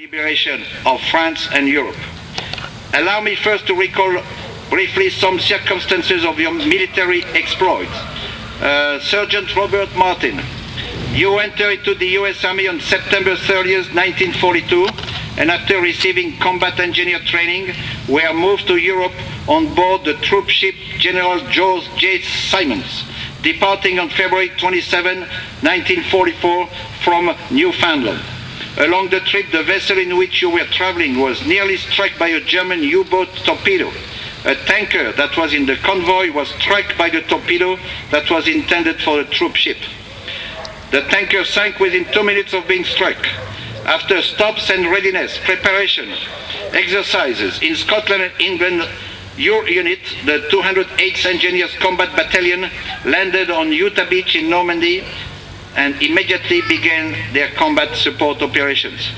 liberation of France and Europe. Allow me first to recall briefly some circumstances of your military exploits. Sergeant Robert Martin, you entered into the U.S. Army on September 30th, 1942, and after receiving combat engineer training, were moved to Europe on board the troop ship General George J. Simons, departing on February 27, 1944, from Newfoundland. Along the trip, the vessel in which you were traveling was nearly struck by a German U-boat torpedo. A tanker that was in the convoy was struck by the torpedo that was intended for the troop ship. The tanker sank within 2 minutes of being struck. After stops and readiness, preparation, exercises in Scotland and England, your unit, the 208th Engineers Combat Battalion, landed on Utah Beach in Normandy and immediately began their combat support operations.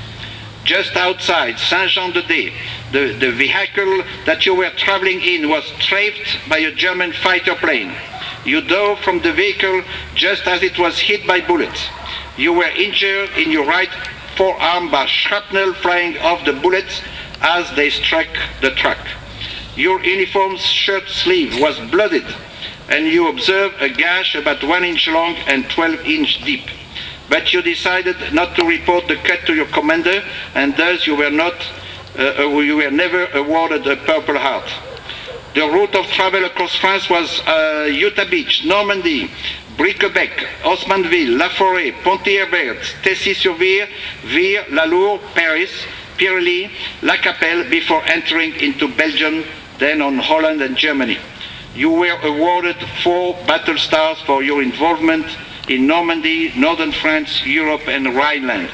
Just outside Saint-Jean-de-Dey, the vehicle that you were traveling in was strafed by a German fighter plane. You dove from the vehicle just as it was hit by bullets. You were injured in your right forearm by shrapnel flying off the bullets as they struck the truck. Your uniform's shirt sleeve was blooded, and you observed a gash about 1 inch long and 12-inch deep. But you decided not to report the cut to your commander, and thus you were never awarded a Purple Heart. The route of travel across France was Utah Beach, Normandy, Briquebec, Haussmanneville, La Forêt, Ponty-Herbert, Tessy-sur-Vire, Vire, La Lourde, Paris, Pirelli, La Capelle, before entering into Belgium, then on Holland and Germany. You were awarded 4 battle stars for your involvement in Normandy, northern France, Europe, and Rhineland.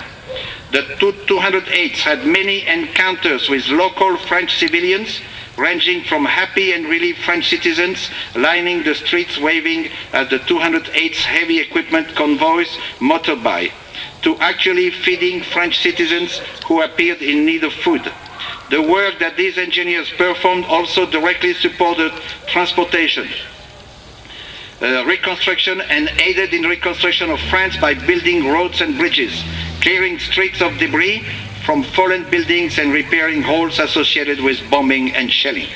The 208th had many encounters with local French civilians, ranging from happy and relieved French citizens lining the streets waving at the 208th heavy equipment convoys motored by, to actually feeding French citizens who appeared in need of food. The work that these engineers performed also directly supported transportation, reconstruction, and aided in reconstruction of France by building roads and bridges, clearing streets of debris from fallen buildings, and repairing holes associated with bombing and shelling.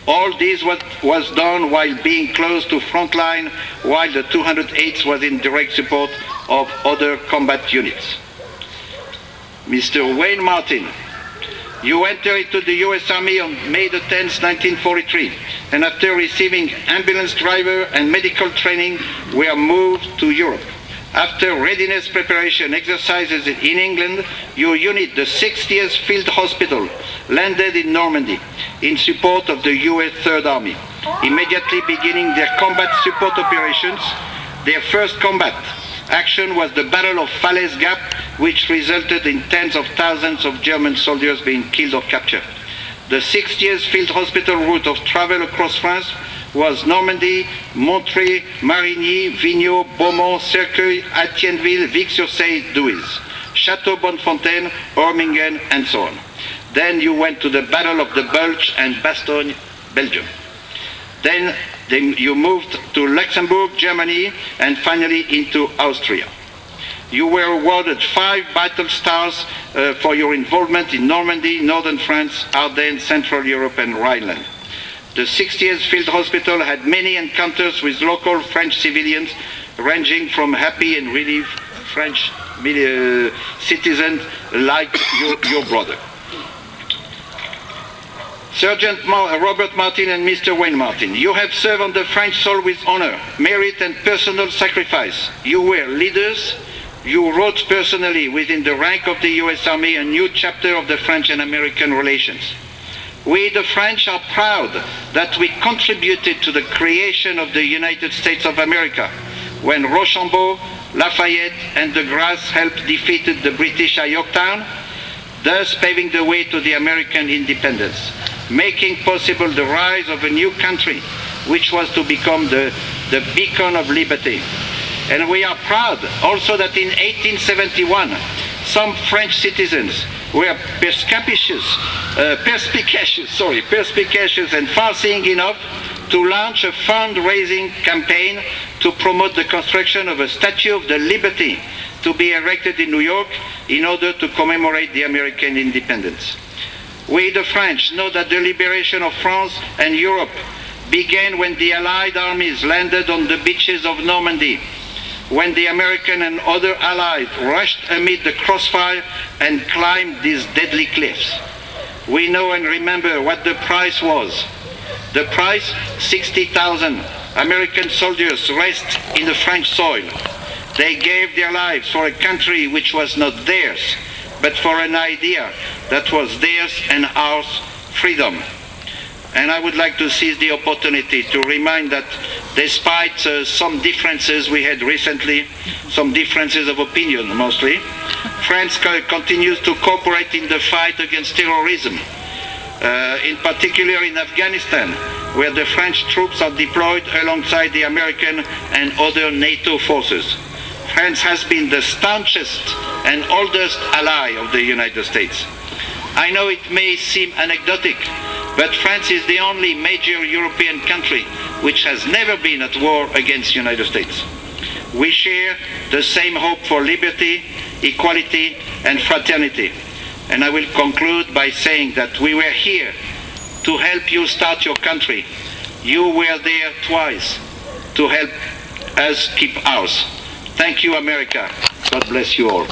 All this was done while being close to front line, while the 208th was in direct support of other combat units. Mr. Wayne Martin, you entered into the U.S. Army on May the 10th, 1943, and after receiving ambulance driver and medical training, were moved to Europe. After readiness preparation exercises in England, your unit, the 60th Field Hospital, landed in Normandy in support of the U.S. Third Army, immediately beginning their combat support operations. Their first combat action was the Battle of Falaise Gap, which resulted in tens of thousands of German soldiers being killed or captured. The 60th Field Hospital route of travel across France was Normandy, Montreuil, Marigny, Vigneault, Beaumont, Cercueil, Etienneville, Vic-sur-Seille, Douys, Château-Bonnefontaine, Ormingen, and so on. Then you went to the Battle of the Bulge and Bastogne, Belgium. Then you moved to Luxembourg, Germany, and finally into Austria. You were awarded 5 battle stars for your involvement in Normandy, northern France, Ardennes, Central Europe, and Rhineland. The 60th Field Hospital had many encounters with local French civilians, ranging from happy and relieved French citizens like your brother. Sergeant Robert Martin and Mr. Wayne Martin, you have served on the French soil with honor, merit, and personal sacrifice. You were leaders. You wrote personally within the rank of the U.S. Army a new chapter of the French and American relations. We, the French, are proud that we contributed to the creation of the United States of America when Rochambeau, Lafayette, and de Grasse helped defeat the British at Yorktown, thus paving the way to the American independence, making possible the rise of a new country, which was to become the beacon of liberty. And we are proud also that in 1871, some French citizens were perspicacious and far-seeing enough to launch a fundraising campaign to promote the construction of a Statue of the Liberty to be erected in New York in order to commemorate the American independence. We, the French, know that the liberation of France and Europe began when the Allied armies landed on the beaches of Normandy, when the American and other allies rushed amid the crossfire and climbed these deadly cliffs. We know and remember what the price was. The price, 60,000 American soldiers rest in the French soil. They gave their lives for a country which was not theirs, but for an idea that was theirs and ours, freedom. And I would like to seize the opportunity to remind that despite some differences we had recently, some differences of opinion mostly, France continues to cooperate in the fight against terrorism, in particular in Afghanistan, where the French troops are deployed alongside the American and other NATO forces. France has been the staunchest and oldest ally of the United States. I know it may seem anecdotic, but France is the only major European country which has never been at war against the United States. We share the same hope for liberty, equality, and fraternity. And I will conclude by saying that we were here to help you start your country. You were there twice to help us keep ours. Thank you, America. God bless you all.